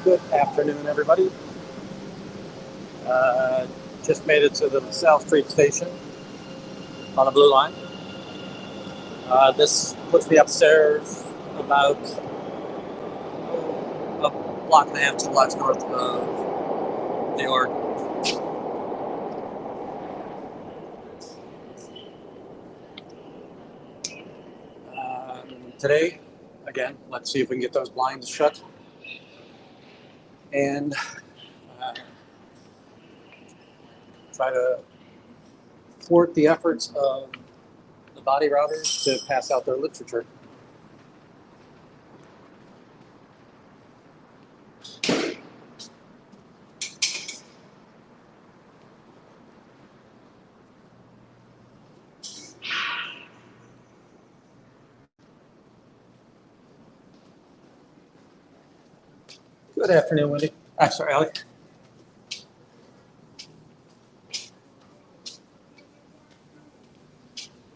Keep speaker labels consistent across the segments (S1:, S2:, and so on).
S1: Good afternoon, everybody. Uh, just made it to the South Street station on the Blue Line. This puts me upstairs about a block and a half, 2 blocks north of the Org. Today, again, let's see if we can get those blinds shut and uh, try to thwart the efforts of the body routers to pass out their literature. Good afternoon, Wendy. I'm sorry, Allie.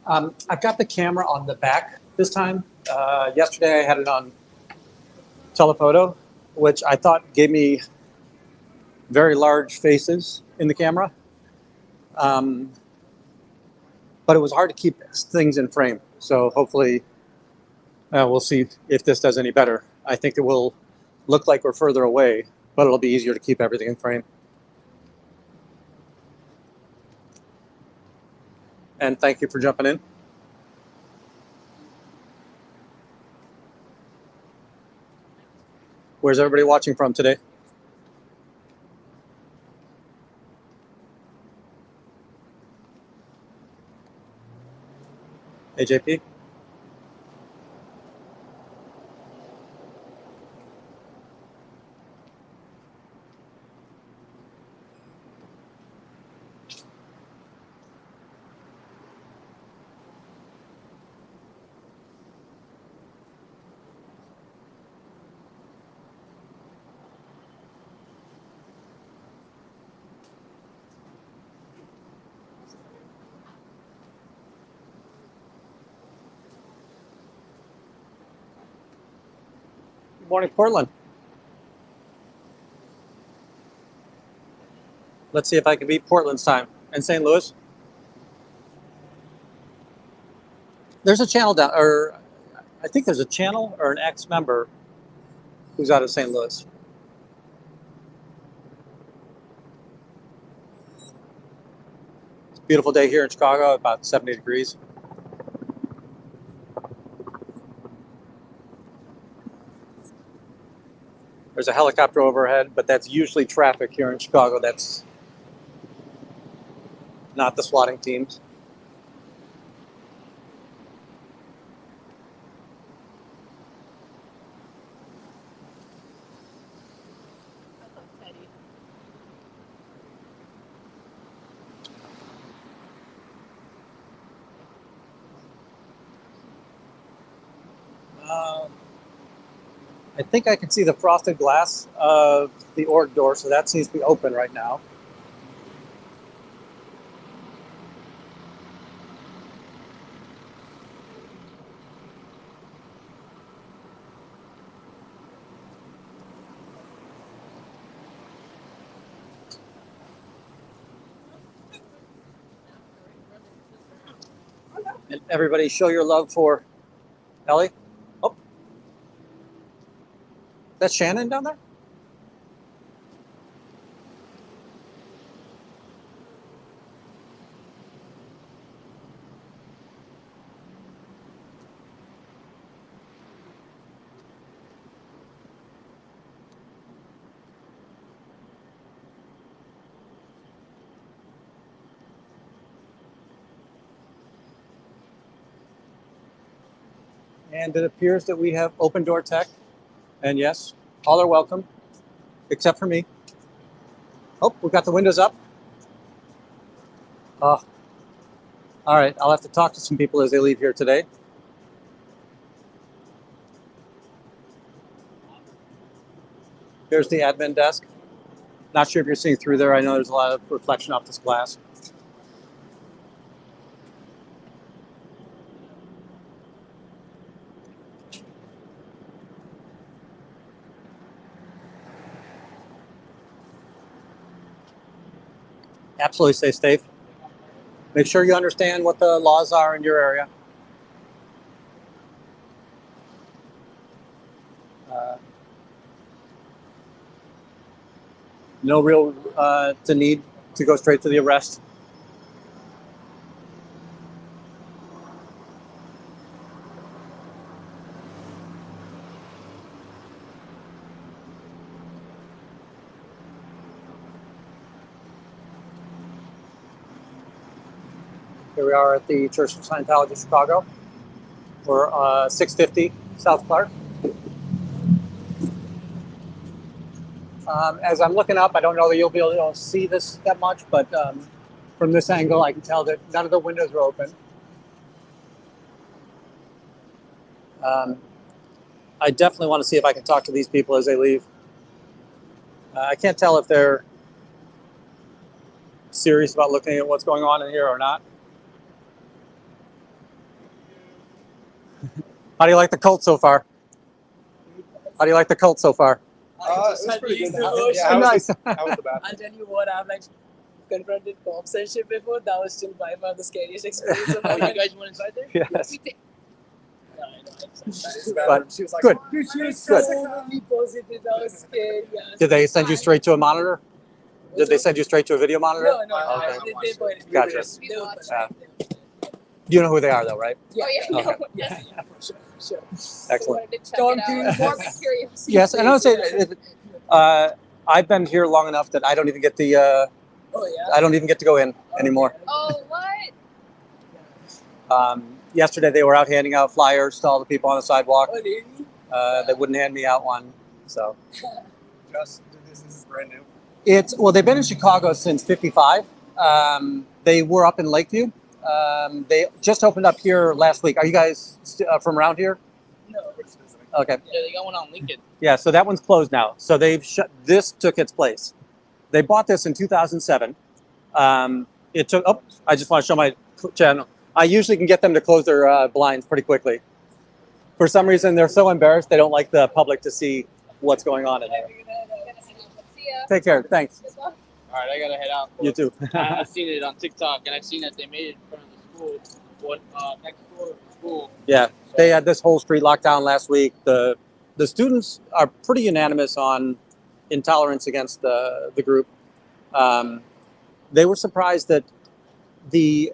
S1: I've got the camera on the back this time. Yesterday I had it on telephoto, which I thought gave me very large faces in the camera. But it was hard to keep things in frame. So hopefully we'll see if this does any better. I think it will look like we're further away, but it'll be easier to keep everything in frame. And thank you for jumping in. Where's everybody watching from today? AJP? Good morning, Portland. Let's see if I can beat Portland's time. And St. Louis? There's a channel down, or I think there's a channel or an ex-member who's out of St. Louis. It's a beautiful day here in Chicago, about 70 degrees. There's a helicopter overhead, but that's usually traffic here in Chicago. That's not the swatting teams. I think I can see the frosted glass of the org door, so that seems to be open right now. And everybody show your love for Ellie. Oh, that's Shannon down there? And it appears that we have open door tech. And yes, all are welcome, except for me. Oh, we got the windows up. Oh, all right, I'll have to talk to some people as they leave here today. Here's the admin desk. Not sure if you're seeing through there. I know there's a lot of reflection off this glass. Absolutely stay safe. Make sure you understand what the laws are in your area. No real to need to go straight to the arrest. Here we are at the Church of Scientology, Chicago. We're 650 South Clark. As I'm looking up, I don't know that you'll be able to see this that much, but from this angle, I can tell that none of the windows are open. I definitely want to see if I can talk to these people as they leave. I can't tell if they're serious about looking at what's going on in here or not. How do you like the cult so far? How do you like the cult so far?
S2: It's pretty good.
S1: Yeah, nice.
S2: How was the bathroom?
S3: I'll tell you what, I've like confronted cops and shit before. That was still by far the scariest experience of my life. You guys went inside there?
S1: Yes.
S3: We did. No, I know.
S1: But
S2: She was like,
S1: good.
S3: Dude, she was
S1: Good.
S3: so really positive. That was scary. Yeah.
S1: Did they send you straight to a monitor? Did they send you straight to a video monitor?
S3: No,
S1: Okay.
S3: They pointed me.
S1: Gotcha.
S3: They were
S1: Yeah. You know who they are, though, right?
S3: Yeah,
S4: Oh, yeah.
S1: Okay.
S3: yeah, for sure, for sure.
S1: Excellent.
S4: Wanted to check
S3: Tom
S4: it out.
S3: Cruise.
S4: Morbid curiosity.
S1: Yes, and I would say I've been here long enough that I don't even get the
S3: Oh yeah.
S1: I don't even get to go in anymore.
S4: Oh, what?
S1: Yesterday they were out handing out flyers to all the people on the sidewalk.
S3: Oh really?
S1: They wouldn't hand me out one. So
S2: just this is brand new.
S1: it's they've been in Chicago since �55. They were up in Lakeview. They just opened up here last week. Are you guys from around here?
S3: No.
S2: We're just visiting.
S1: Okay.
S5: Yeah, they got one on Lincoln.
S1: Yeah, so that one's closed now. So they've shut. This took its place. They bought this in 2007. It took. Oh, I just want to show my channel. I usually can get them to close their blinds pretty quickly. For some reason, they're so embarrassed they don't like the public to see what's going on in there.
S4: See ya.
S1: Take care. Thanks.
S5: All right, I gotta head out.
S1: You too.
S5: I've seen it on TikTok, and I've seen that they made it in front of the school. Next door to the school.
S1: Yeah, they had this whole street locked down last week. The students are pretty unanimous on intolerance against the group. They were surprised that they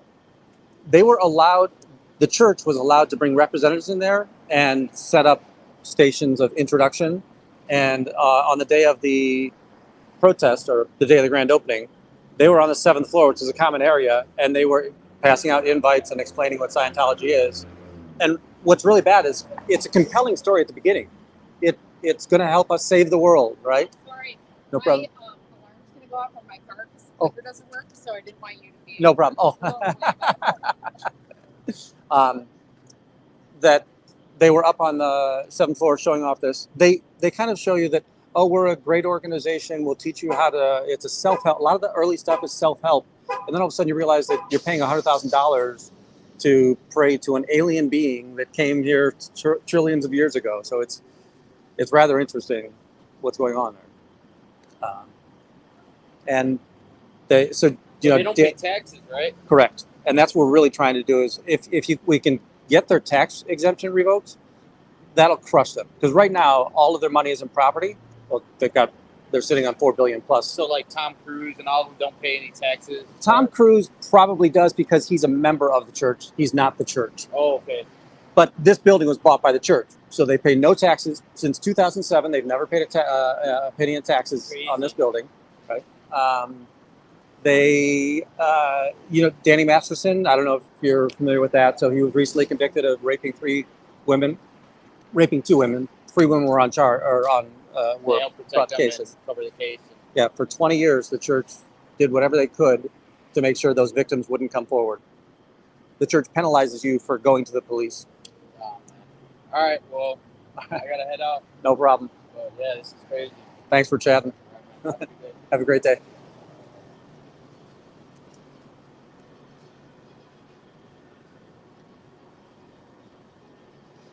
S1: were allowed. The church was allowed to bring representatives in there and set up stations of introduction. And on the day of the protest, or the day of the grand opening, they were on the 7th floor, which is a common area, and they were passing out invites and explaining what Scientology is. And what's really bad is it's a compelling story at the beginning. It's going to help us save the world, right?
S4: Sorry.
S1: No problem.
S4: My alarm's going to go off on my car because the
S1: Oh.
S4: speaker doesn't work, so I didn't want you to be.
S1: No problem. Oh, that they were up on the 7th floor showing off this. They kind of show you that, oh, we're a great organization. We'll teach you how to. It's a self-help. A lot of the early stuff is self-help, and then all of a sudden you realize that you're paying $100,000 to pray to an alien being that came here trillions of years ago. So it's rather interesting what's going on there. And they
S5: They don't pay taxes, right?
S1: correct, and that's what we're really trying to do is if we can get their tax exemption revoked, that'll crush them. Because right now all of their money is in property. Well, they're sitting on $4 billion plus.
S5: So like Tom Cruise and all of them don't pay any taxes.
S1: Tom Cruise probably does because he's a member of the church. He's not the church.
S5: Oh, okay.
S1: But this building was bought by the church, so they pay no taxes since 2007. They've never paid a penny in taxes on this building. Right? Danny Masterson. I don't know if you're familiar with that. So he was recently convicted of raping two women. 3 women were on charge or on were
S5: They help
S1: brought
S5: protect them
S1: cases.
S5: and cover the case.
S1: Yeah, for 20 years, the church did whatever they could to make sure those victims wouldn't come forward. The church penalizes you for going to the police.
S5: Oh, man. All right, well, I gotta head out.
S1: No problem.
S5: But yeah, this is crazy.
S1: Thanks for chatting.
S5: All right, man. Have a good day.
S1: Have a great day.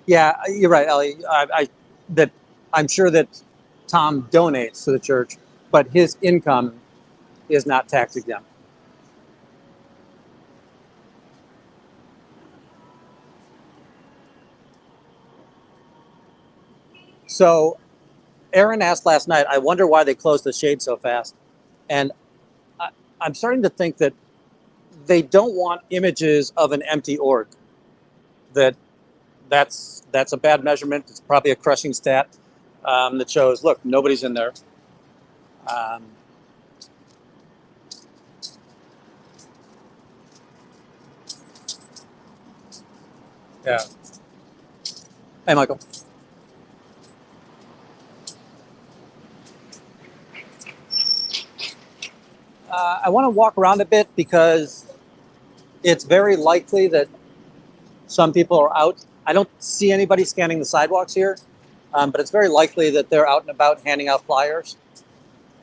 S1: Yeah, you're right, Ellie. I'm sure that Tom donates to the church, but his income is not tax exempt. So Aaron asked last night, I wonder why they closed the shade so fast. And I'm starting to think that they don't want images of an empty org. That's a bad measurement. It's probably a crushing stat that shows, look, nobody's in there. Yeah. Hey, Michael. I want to walk around a bit because it's very likely that some people are out. I don't see anybody scanning the sidewalks here, but it's very likely that they're out and about handing out flyers,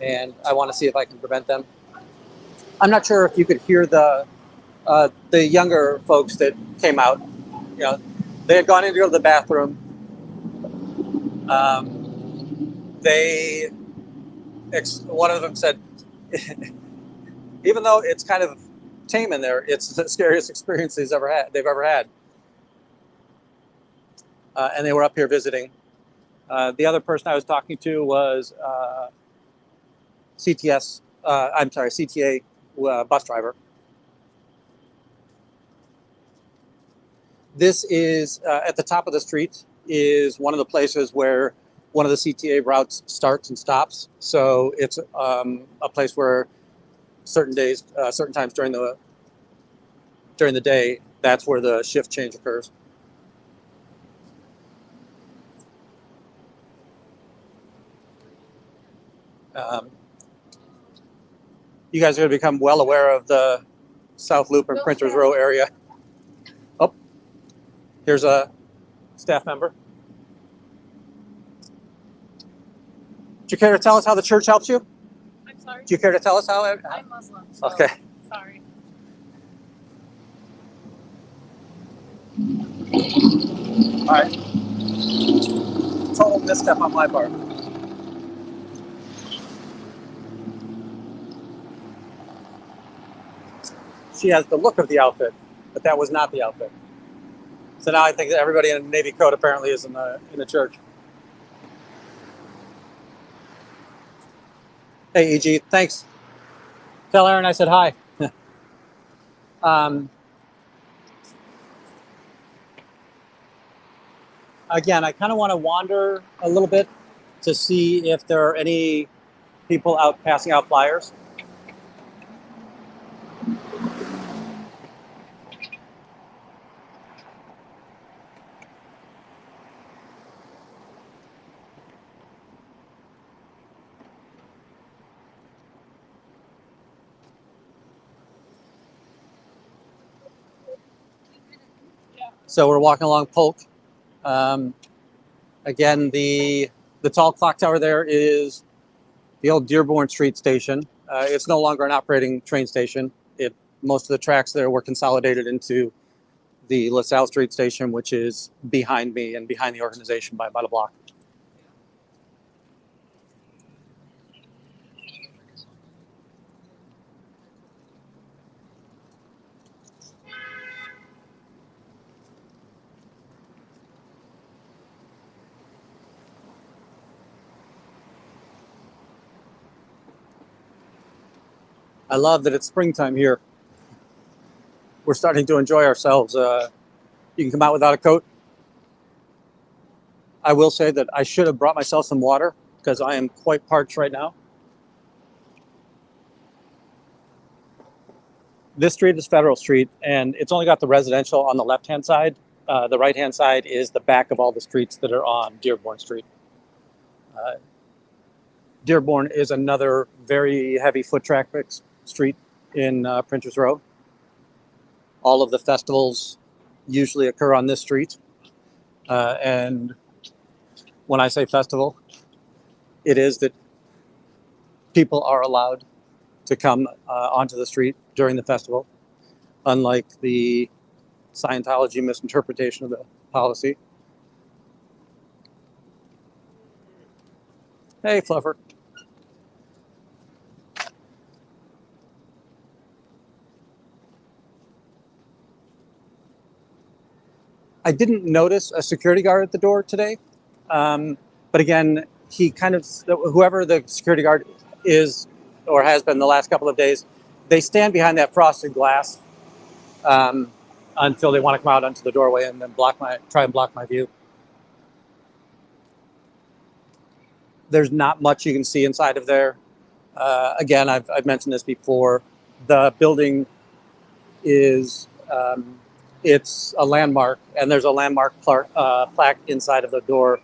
S1: and I want to see if I can prevent them. I'm not sure if you could hear the younger folks that came out. You know, they had gone in to go to the bathroom. One of them said, even though it's kind of tame in there, it's the scariest experience they've ever had. And they were up here visiting. The other person I was talking to was CTA bus driver. This is at the top of the street is one of the places where one of the CTA routes starts and stops. So it's a place where certain times during the day, that's where the shift change occurs. You guys are going to become well aware of the South Loop and Printers Row area. Oh, here's a staff member. Do you care to tell us how the church helps you?
S4: I'm sorry.
S1: Do you care to tell us how?
S4: I'm Muslim. So
S1: Okay.
S4: Sorry.
S1: All right. Total misstep on my part. She has the look of the outfit, but that was not the outfit. So now I think that everybody in a Navy coat apparently is in the church. Hey, EG, thanks. Tell Aaron I said hi. Again, I kind of want to wander a little bit to see if there are any people out passing out flyers. So we're walking along Polk. Again, the tall clock tower there is the old Dearborn Street station. It's no longer an operating train station. Most of the tracks there were consolidated into the LaSalle Street station, which is behind me and behind the organization by about a block. I love that it's springtime here. We're starting to enjoy ourselves. You can come out without a coat. I will say that I should have brought myself some water because I am quite parched right now. This street is Federal Street, and it's only got the residential on the left-hand side. The right-hand side is the back of all the streets that are on Dearborn Street. Dearborn is another very heavy foot traffic street in Printers Row. All of the festivals usually occur on this street. And when I say festival, it is that people are allowed to come onto the street during the festival, unlike the Scientology misinterpretation of the policy. Hey, Fluffer. I didn't notice a security guard at the door today. But again, he kind of, whoever the security guard is or has been the last couple of days, they stand behind that frosted glass until they want to come out onto the doorway and then try and block my view. There's not much you can see inside of there. Again, I've mentioned this before. The building is, it's a landmark, and there's a landmark plaque inside of the door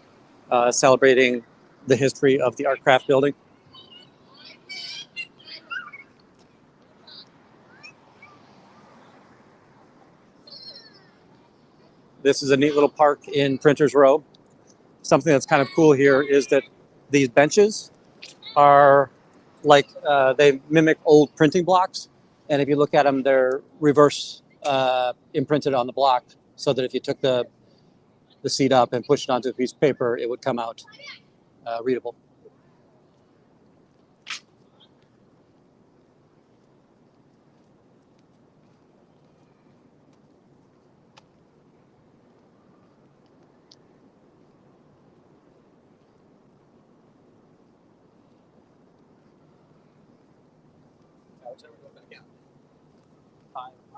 S1: celebrating the history of the Artcraft building. This is a neat little park in Printers Row. Something that's kind of cool here is that these benches are like, they mimic old printing blocks. And if you look at them, they're reverse imprinted on the block so that if you took the seat up and pushed it onto a piece of paper, it would come out readable.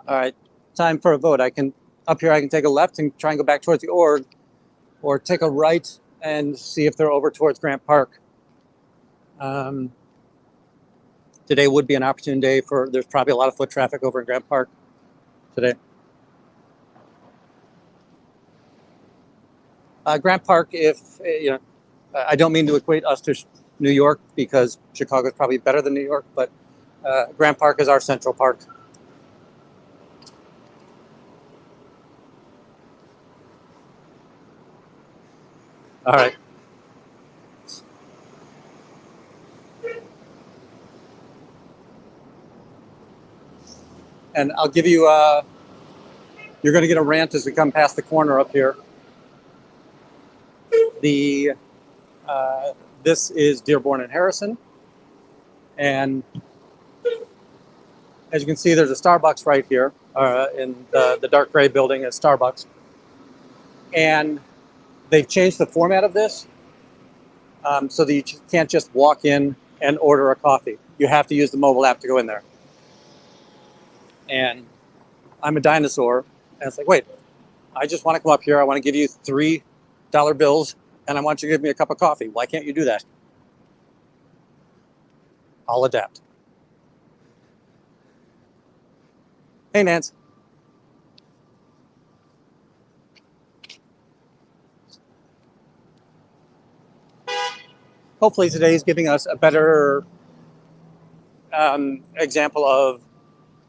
S1: All right, time for a vote. Up here I can take a left and try and go back towards the org, or take a right and see if they're over towards Grant Park. Today would be an opportune day there's probably a lot of foot traffic over in Grant Park today. Grant Park, I don't mean to equate us to New York because Chicago is probably better than New York, but Grant Park is our central park. All right. And I'll give you, you're going to get a rant as we come past the corner up here. This is Dearborn and Harrison. And as you can see, there's a Starbucks right here in the dark gray building at Starbucks. And they've changed the format of this so that you can't just walk in and order a coffee. You have to use the mobile app to go in there. And I'm a dinosaur. And it's like, wait, I just want to come up here. I want to give you $3 bills, and I want you to give me a cup of coffee. Why can't you do that? I'll adapt. Hey, Nance. Hopefully today is giving us a better example of,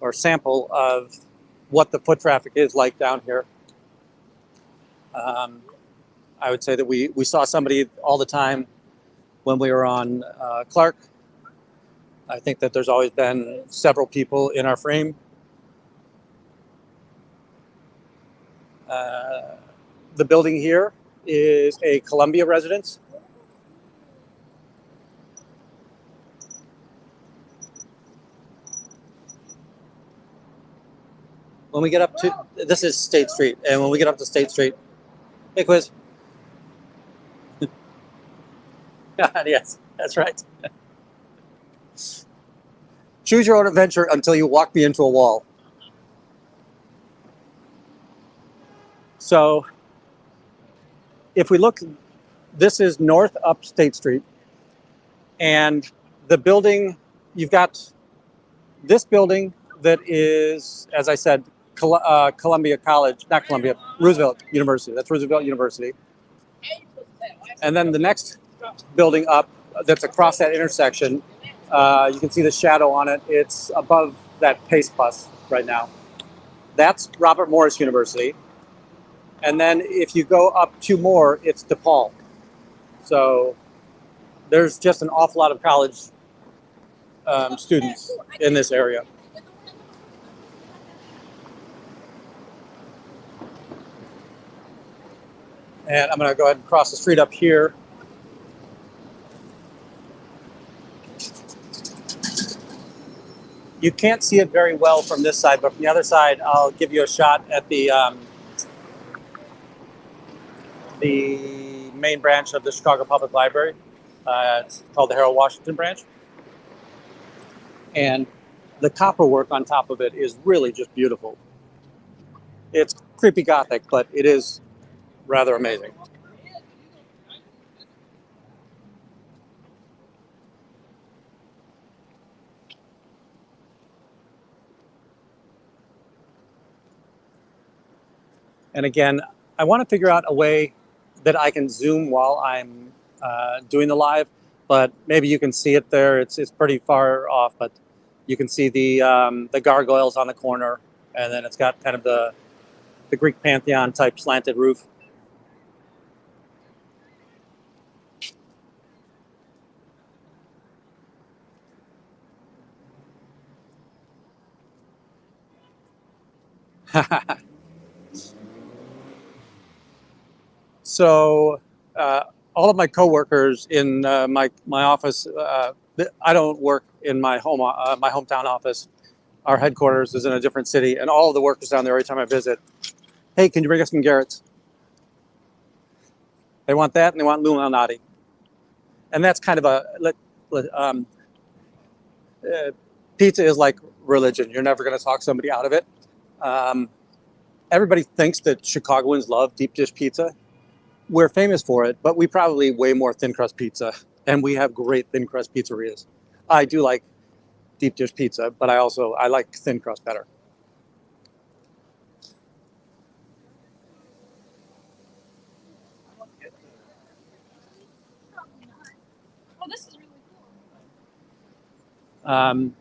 S1: or sample of, what the foot traffic is like down here. I would say that we saw somebody all the time when we were on Clark. I think that there's always been several people in our frame. The building here is a Columbia residence. When we get up to, this is State Street, and when we get up to State Street, hey, Quiz. Yes, that's right. Choose your own adventure until you walk me into a wall. So if we look, this is north up State Street, and the building, you've got this building that is, as I said, Columbia College, not Columbia, Roosevelt University. That's Roosevelt University. And then the next building up that's across that intersection, you can see the shadow on it. It's above that Pace bus right now. That's Robert Morris University. And then if you go up two more, it's DePaul. So there's just an awful lot of college students in this area. And I'm going to go ahead and cross the street up here. You can't see it very well from this side, but from the other side, I'll give you a shot at the main branch of the Chicago Public Library. It's called the Harold Washington branch. And the copper work on top of it is really just beautiful. It's creepy Gothic, but it is rather amazing. And again, I want to figure out a way that I can zoom while I'm doing the live, but maybe you can see it there. It's pretty far off, but you can see the gargoyles on the corner, and then it's got kind of the Greek Pantheon type slanted roof. So all of my coworkers in my office, I don't work in my hometown office. Our headquarters is in a different city, and all of the workers down there, every time I visit, hey, can you bring us some Garrett's? They want that, and they want Lou Malnati. And that's kind of pizza is like religion. You're never going to talk somebody out of it. Everybody thinks that Chicagoans love deep dish pizza. We're famous for it, but we probably way more thin crust pizza, and we have great thin crust pizzerias. I do like deep dish pizza, but I like thin crust better.
S4: Oh, this is really cool.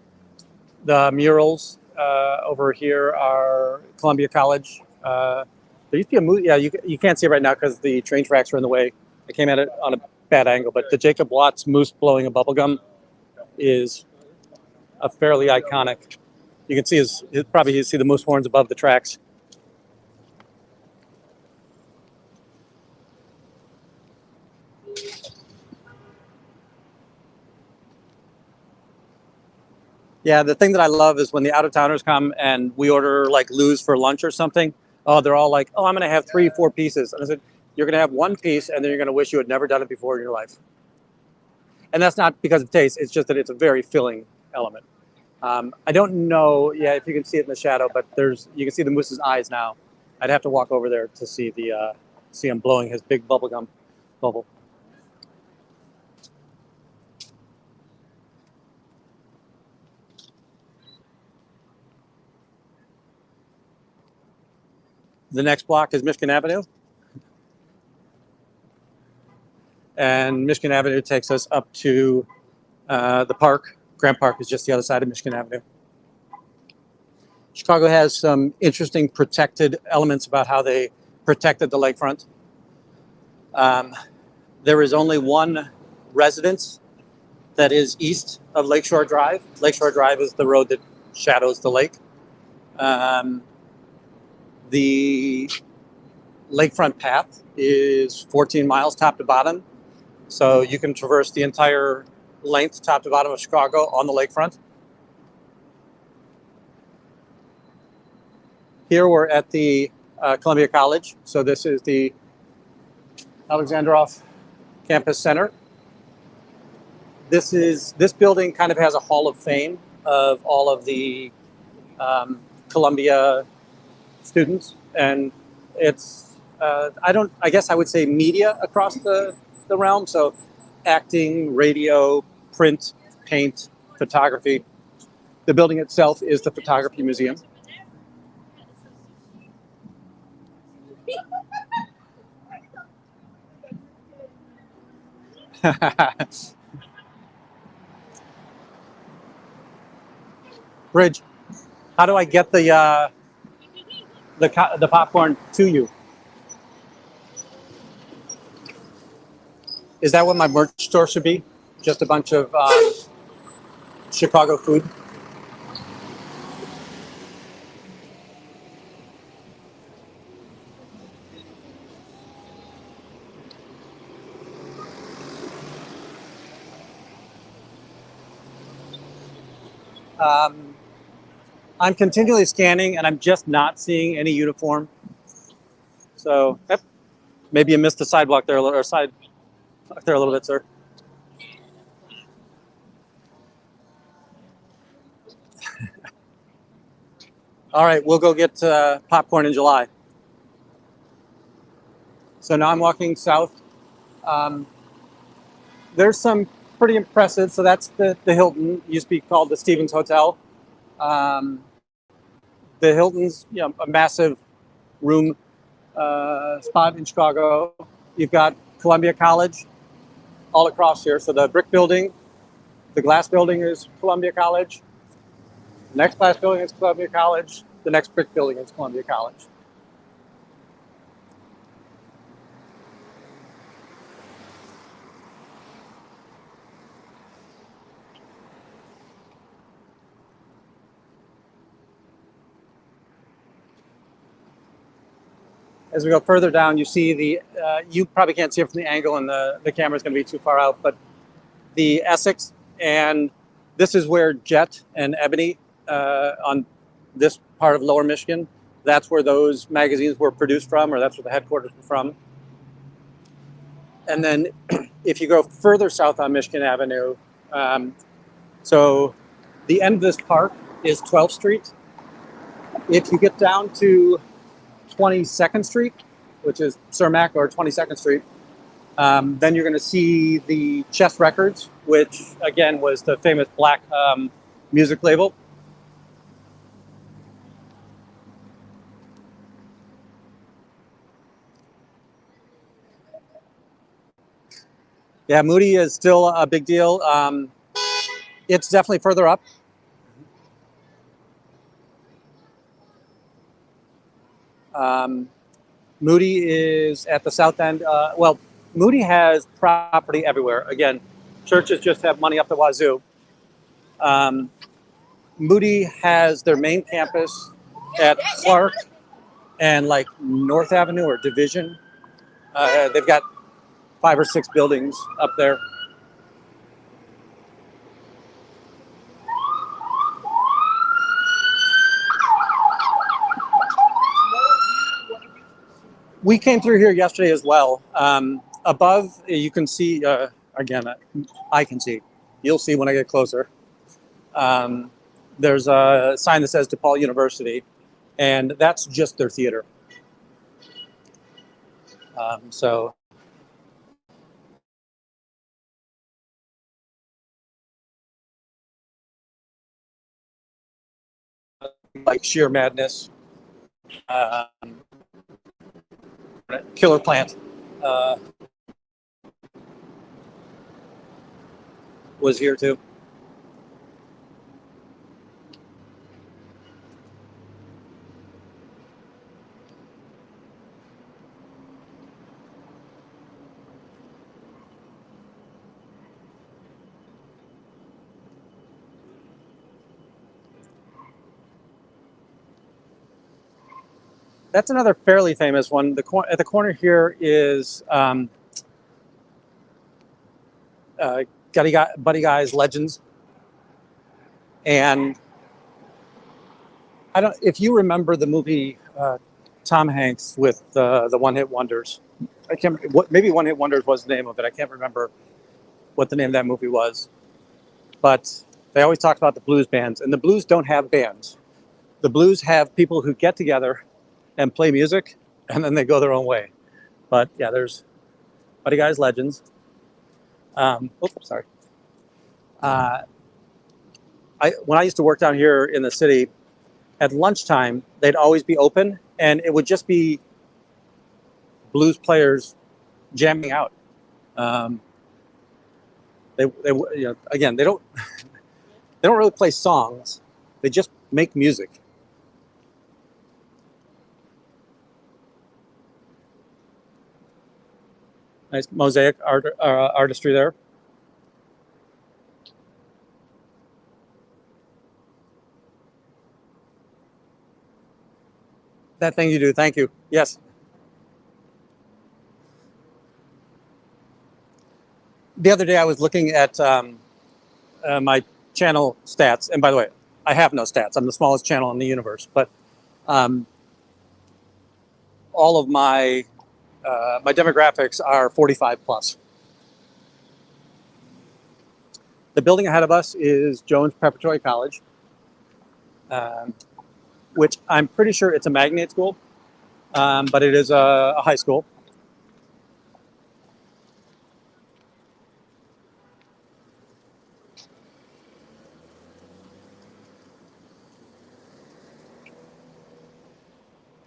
S1: The murals over here are Columbia College. There used to be a movie. Yeah, you can't see it right now because the train tracks are in the way. I came at it on a bad angle, but the Jacob Watts moose blowing a bubble gum is a fairly iconic. You can see you see the moose horns above the tracks. Yeah, the thing that I love is when the out-of-towners come and we order like Lou's for lunch or something. Oh, they're all like, oh, I'm going to have 3-4 pieces. And I said, you're going to have one piece, and then you're going to wish you had never done it before in your life. And that's not because of taste. It's just that it's a very filling element. I don't know, if you can see it in the shadow, but you can see the moose's eyes now. I'd have to walk over there to see see him blowing his big bubblegum bubble. The next block is Michigan Avenue. And Michigan Avenue takes us up to the park. Grant Park is just the other side of Michigan Avenue. Chicago has some interesting protected elements about how they protected the lakefront. There is only one residence that is east of Lakeshore Drive. Lakeshore Drive is the road that shadows the lake. The lakefront path is 14 miles top to bottom. So you can traverse the entire length, top to bottom of Chicago on the lakefront. Here we're at the Columbia College. So this is the Alexandrov Campus Center. This building kind of has a hall of fame of all of the Columbia students, and it's I guess I would say media across the realm. So acting, radio, print, paint, photography. The building itself is the Photography Museum. Bridge, how do I get the popcorn to you? Is that what my merch store should be? Just a bunch of Chicago food? I'm continually scanning, and I'm just not seeing any uniform. So, yep. Maybe you missed the sidewalk there, or side there a little bit, sir. All right, we'll go get popcorn in July. So now I'm walking south. There's some pretty impressive. So that's the Hilton. Used to be called the Stevens Hotel. The Hilton's a massive room spot in Chicago. You've got Columbia College all across here. So the brick building, the glass building is Columbia College. The next glass building is Columbia College. The next brick building is Columbia College. As we go further down, you see you probably can't see it from the angle, and the camera's going to be too far out, but the Essex, and this is where Jet and Ebony on this part of Lower Michigan, that's where those magazines were produced from, or that's where the headquarters were from. And then if you go further south on Michigan Avenue, so the end of this park is 12th Street. If you get down to 22nd Street, which is Cermak or 22nd Street, then you're going to see the Chess Records, which again was the famous black music label. Yeah, Moody is still a big deal. It's definitely further up. Moody is at the south end. Well, Moody has property everywhere. Again, churches just have money up the wazoo. Moody has their main campus at Clark and like North Avenue or Division. They've got 5 or 6 buildings up there. We came through here yesterday as well. Above, you can see, again, I can see. You'll see when I get closer. There's a sign that says DePaul University, and that's just their theater. So like Sheer Madness, Killer Plant was here too. That's another fairly famous one. At the corner here is Buddy Guy's Legends, and I don't. If you remember the movie Tom Hanks with the One Hit Wonders, I can't. Maybe One Hit Wonders was the name of it. I can't remember what the name of that movie was, but they always talked about the blues bands, and the blues don't have bands. The blues have people who get together and play music, and then they go their own way. But yeah, there's Buddy Guy's Legends. Sorry. When I used to work down here in the city, at lunchtime they'd always be open, and it would just be blues players jamming out. Again, they don't really play songs; they just make music. Nice mosaic artistry there. That thing you do, thank you. Yes. The other day I was looking at my channel stats, and by the way, I have no stats. I'm the smallest channel in the universe, but all of my My demographics are 45 plus. The building ahead of us is Jones Preparatory College, which I'm pretty sure it's a magnet school, but it is a high school.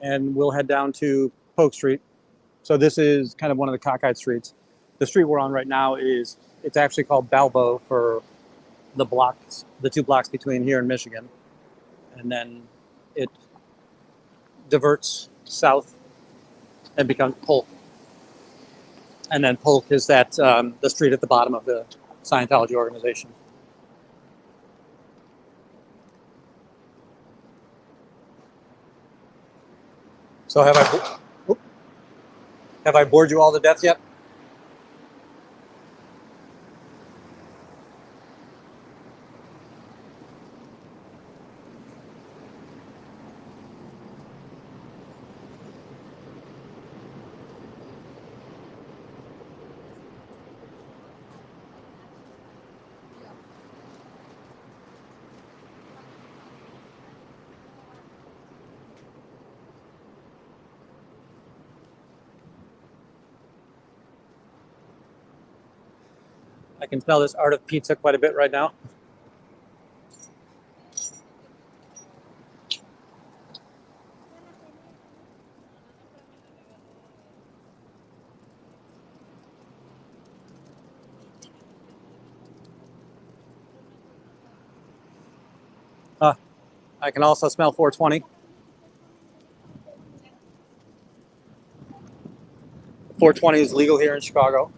S1: And we'll head down to Polk Street. So this is kind of one of the cockeyed streets. The street we're on right now it's actually called Balbo for the blocks, the 2 blocks between here and Michigan. And then it diverts south and becomes Polk. And then Polk is that the street at the bottom of the Scientology organization. So have I bored you all to death yet? I can smell this art of pizza quite a bit right now. I can also smell 420. 420 is legal here in Chicago.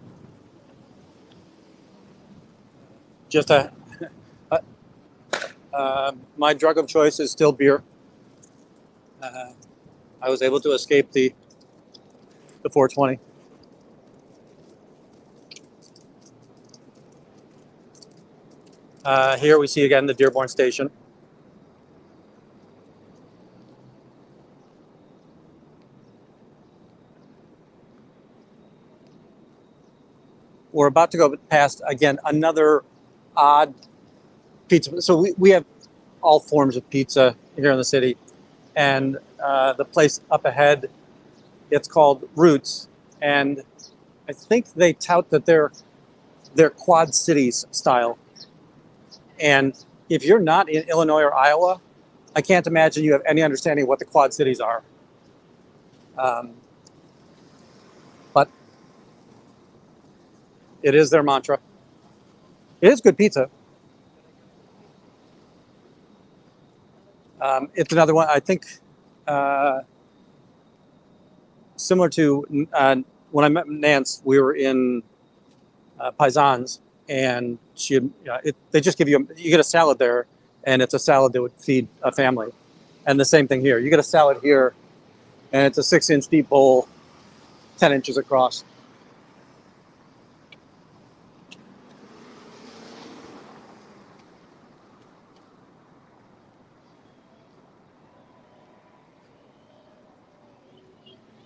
S1: Just my drug of choice is still beer. I was able to escape the 420. Here we see again the Dearborn Station. We're about to go past, again, another odd pizza. So we have all forms of pizza here in the city. And the place up ahead, it's called Roots. And I think they tout that they're Quad Cities style. And if you're not in Illinois or Iowa, I can't imagine you have any understanding of what the Quad Cities are. But it is their mantra. It is good pizza. It's another one, I think, similar to when I met Nance, we were in Paisans, and they just give you get a salad there, and it's a salad that would feed a family. And the same thing here. You get a salad here, and it's a 6-inch deep bowl, 10 inches across.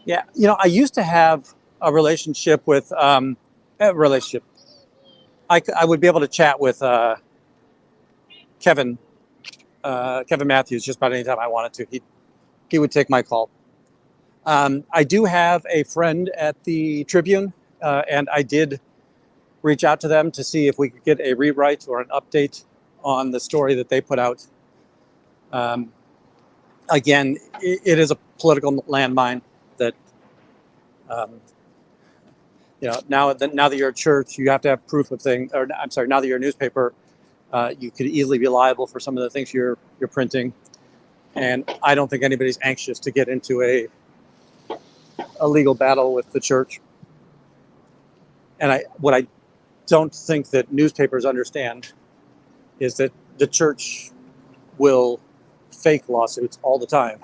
S1: Yeah, I used to have a relationship with I would be able to chat with Kevin Matthews just about any time I wanted to. He would take my call. I do have a friend at the Tribune, and I did reach out to them to see if we could get a rewrite or an update on the story that they put out. Again, it is a political landmine that, now that you're a church, you have to have proof of things. Or I'm sorry, now that you're a newspaper, you could easily be liable for some of the things you're printing. And I don't think anybody's anxious to get into a legal battle with the church. And what I don't think that newspapers understand is that the church will fake lawsuits all the time.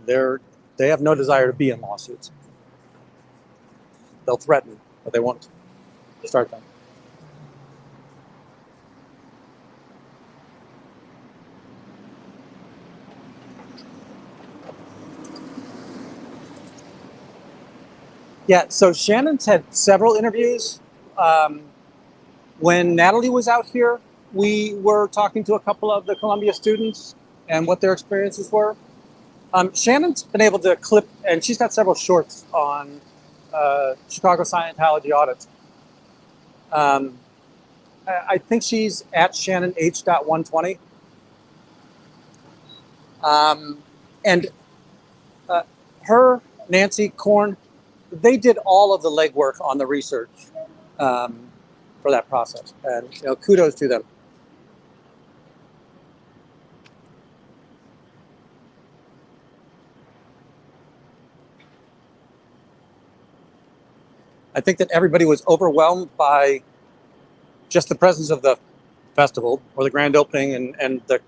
S1: They have no desire to be in lawsuits. They'll threaten, but they won't start them. Yeah, so Shannon's had several interviews. When Natalie was out here, we were talking to a couple of the Columbia students and what their experiences were. Shannon's been able to clip, and she's got several shorts on Chicago Scientology audits. I think she's at ShannonH.120. And her, Nancy Korn, they did all of the legwork on the research for that process. And kudos to them. I think that everybody was overwhelmed by just the presence of the festival or the grand opening and the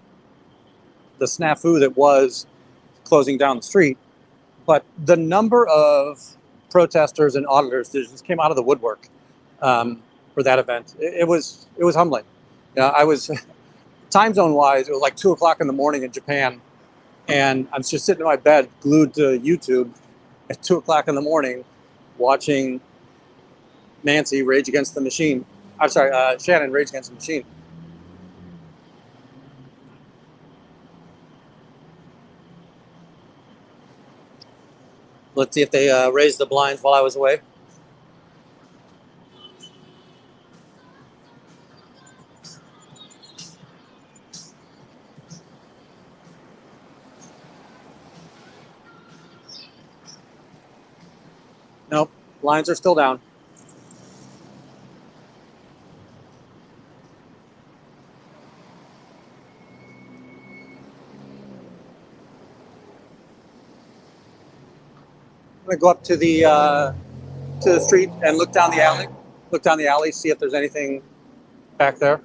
S1: snafu that was closing down the street. But the number of protesters and auditors that just came out of the woodwork for that event, it was humbling. I was time zone wise, it was like 2:00 in the morning in Japan, and I'm just sitting in my bed glued to YouTube at 2:00 in the morning, watching Nancy Rage Against the Machine. I'm sorry, Shannon Rage Against the Machine. Let's see if they raised the blinds while I was away. Nope, blinds are still down. I'm gonna go up to the street and look down the alley. Look down the alley, see if there's anything back there.